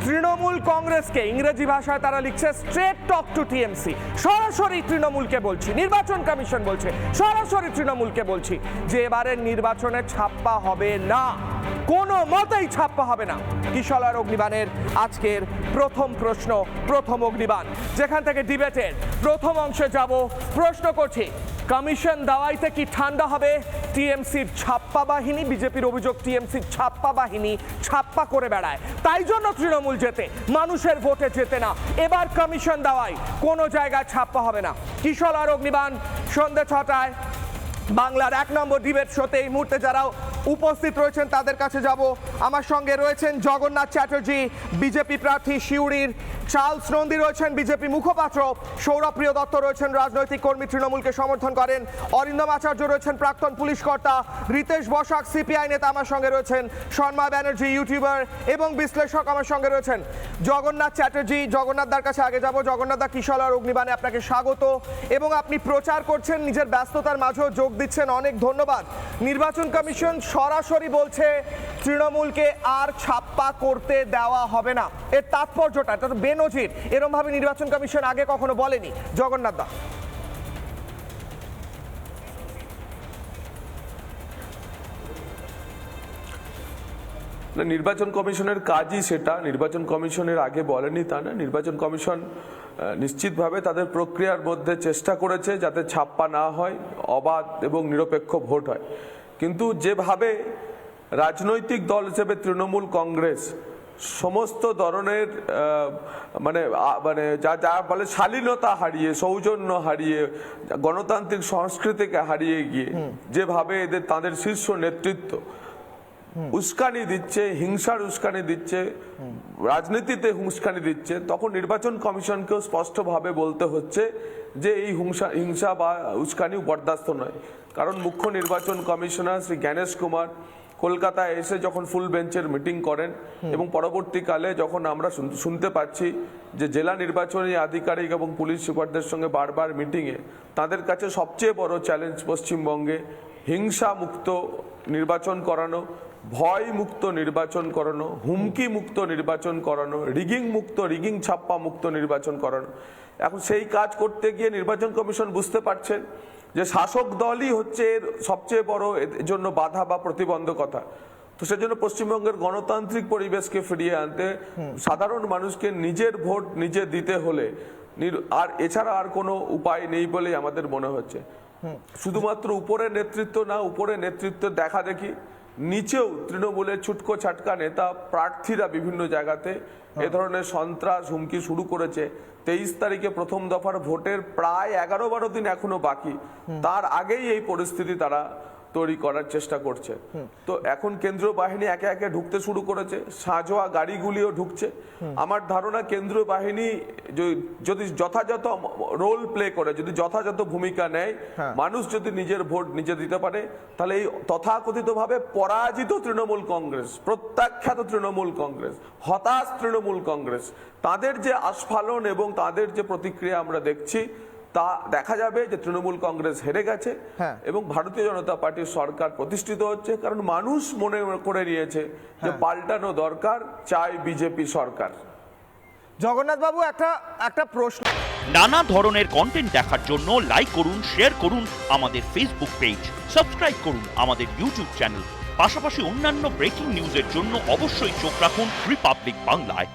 তৃণমূল কংগ্রেসকে ইংরেজি ভাষায় তারা লিখছে স্ট্রেট টক টু টিএমসি। সরাসরি তৃণমূলকে বলছি, নির্বাচন কমিশন বলছে সরাসরি তৃণমূলকে বলছি যে এবারের নির্বাচনে ছাপ্পা হবে না, কোনো মতেই ছাপ্পা হবে না। কিশলয়ের অগ্নিবাণের আজকের প্রথম প্রশ্ন, প্রথম অগ্নিবাণ, যেখান থেকে ডিবেটের প্রথম অংশে যাব। প্রশ্ন করছি, কমিশন দাওয়াইতে কি ঠান্ডা হবে টিএমসির ছাপ্পা বাহিনী? বিজেপির অভিযোগ টিএমসির ছাপ্পা বাহিনী ছাপ্পা করে বেড়ায়, তাই জন্য তৃণমূল জেতে, মানুষের ভোটে জেতে না। এবার কমিশন দাওয়াই কোনো জায়গায় ছাপ্পা হবে না। কিশলয়ের অগ্নিবাণ সন্ধ্যে 6টায় বাংলার 1 নম্বর ডিবেট শোতে এই মুহূর্তে যারা উপস্থিত রয়েছেন তাদের কাছে যাব। আমার সঙ্গে রয়েছেন জগন্নাথ চ্যাটার্জি, বিজেপি প্রার্থী শিউড়ির, চার্লস নন্দী রয়েছেন বিজেপি মুখপাত্র, সৌরভপ্রিয় দত্ত রয়েছেন রাজনৈতিক কর্মী, তৃণমূলকে সমর্থন করেন, অরিন্দম আচার্য রয়েছেন প্রাক্তন পুলিশ কর্তা, রিতেশ বসাক সিপিআই নেতা আমার সঙ্গে রয়েছেন, শর্মা ব্যানার্জি ইউটিউবার এবং বিশ্লেষক আমার সঙ্গে রয়েছেন। জগন্নাথ চ্যাটার্জি, জগন্নাথদার কাছে আগে যাব। জগন্নাথদা, কিশলয়ের অগ্নিবাণে আপনাকে স্বাগত, এবং আপনি প্রচার করছেন, নিজের ব্যস্ততার মাঝেও যোগ দিচ্ছেন, অনেক ধন্যবাদ। নির্বাচন কমিশন সরাসরি বলছে তৃণমূলকে আর ছাপ্পা করতে দেওয়া হবে না, এর তাৎপর্যটা, এটা তো বেনজির, এরকম ভাবে নির্বাচন কমিশন আগে কখনো বলেনি। জগন্নাথ দা, নির্বাচন কমিশনের কাজই সেটা। নির্বাচন কমিশনের আগে বলেনি তা না, নির্বাচন কমিশন নিশ্চিতভাবে তাদের প্রক্রিয়ার মধ্যে চেষ্টা করেছে যাতে ছাপ্পা না হয়, অবাধ এবং নিরপেক্ষ ভোট হয়। কিন্তু যেভাবে রাজনৈতিক দল হিসেবে তৃণমূল কংগ্রেস সমস্ত ধরনের মানে মানে যা বলে শালীনতা হারিয়ে, সৌজন্য হারিয়ে, গণতান্ত্রিক সংস্কৃতিকে হারিয়ে গিয়ে যেভাবে তাদের শীর্ষ নেতৃত্ব উস্কানি দিচ্ছে, হিংসার উস্কানি দিচ্ছে, রাজনীতিতে উস্কানি দিচ্ছে, তখন নির্বাচন কমিশনকেও স্পষ্টভাবে বলতে হচ্ছে যে এই হিংসা বা উস্কানি বরদাস্ত নয়। কারণ মুখ্য নির্বাচন কমিশনার শ্রী জ্ঞানেশ কুমার কলকাতায় এসে যখন ফুল বেঞ্চের মিটিং করেন এবং পরবর্তীকালে যখন আমরা শুনতে পাচ্ছি যে জেলা নির্বাচনী আধিকারিক এবং পুলিশ সুপারদের সঙ্গে বারবার মিটিংয়ে তাদের কাছে সবচেয়ে বড় চ্যালেঞ্জ পশ্চিমবঙ্গে হিংসা মুক্ত নির্বাচন করানো, ভয় মুক্ত নির্বাচন করানো, হুমকি মুক্ত নির্বাচন করানো, রিগিং ছাপ্পা মুক্ত নির্বাচন করানো। এখন সেই কাজ করতে গিয়ে নির্বাচন কমিশন বুঝতে পারছেন যে শাসক দলই হচ্ছে এর সবচেয়ে বড় জন্য বাধা বা প্রতিবন্ধকতা। তো সেজন্য পশ্চিমবঙ্গের গণতান্ত্রিক পরিবেশকে ফিরিয়ে আনতে সাধারণ মানুষকে নিজের ভোট নিজে দিতে হলে আর এছাড়া আর কোনো উপায় নেই বলেই আমাদের মনে হচ্ছে। শুধুমাত্র উপরের নেতৃত্ব না, উপরের নেতৃত্ব দেখা দেখি নিচেও তৃণমূলের ছুটকো ছাটকা নেতা প্রার্থীরা বিভিন্ন জায়গাতে এ ধরনের সন্ত্রাস হুমকি শুরু করেছে। 23 তারিখে প্রথম দফার ভোটের প্রায় 11-12 দিন এখনো বাকি, তার আগেই এই পরিস্থিতি তারা তৈরি করার চেষ্টা করছে। তো এখন কেন্দ্রীয় বাহিনী একে একে ঢুকতে শুরু করেছে, সাঁজোয়া গাড়িগুলিও ঢুকছে। আমার ধারণা কেন্দ্রীয় বাহিনী যদি যথাযথ রোল প্লে করে, যদি যথাযথ ভূমিকা নেয়, মানুষ যদি নিজের ভোট নিজে দিতে পারে, তাহলে এই তথাকথিতভাবে পরাজিত তৃণমূল কংগ্রেস, প্রত্যাখ্যাত তৃণমূল কংগ্রেস, হতাশ তৃণমূল কংগ্রেস, তাদের যে আস্ফালন এবং তাদের যে প্রতিক্রিয়া আমরা দেখছি, তা দেখা যাবে যে তৃণমূল কংগ্রেস হেরে গেছে এবং ভারতীয় জনতা পার্টির সরকার প্রতিষ্ঠিত হচ্ছে। কারণ মানুষ মনে করে নিয়েছে যে পাল্টানো দরকার, চাই বিজেপি সরকার। জগন্নাথ বাবু, একটা প্রশ্ন। নানা ধরনের কন্টেন্ট দেখার জন্য লাইক করুন, শেয়ার করুন আমাদের ফেসবুক পেজ, সাবস্ক্রাইব করুন আমাদের ইউটিউব চ্যানেল। পাশাপাশি অন্যান্য ব্রেকিং নিউজের জন্য অবশ্যই চোখ রাখুন রিপাবলিক বাংলায়।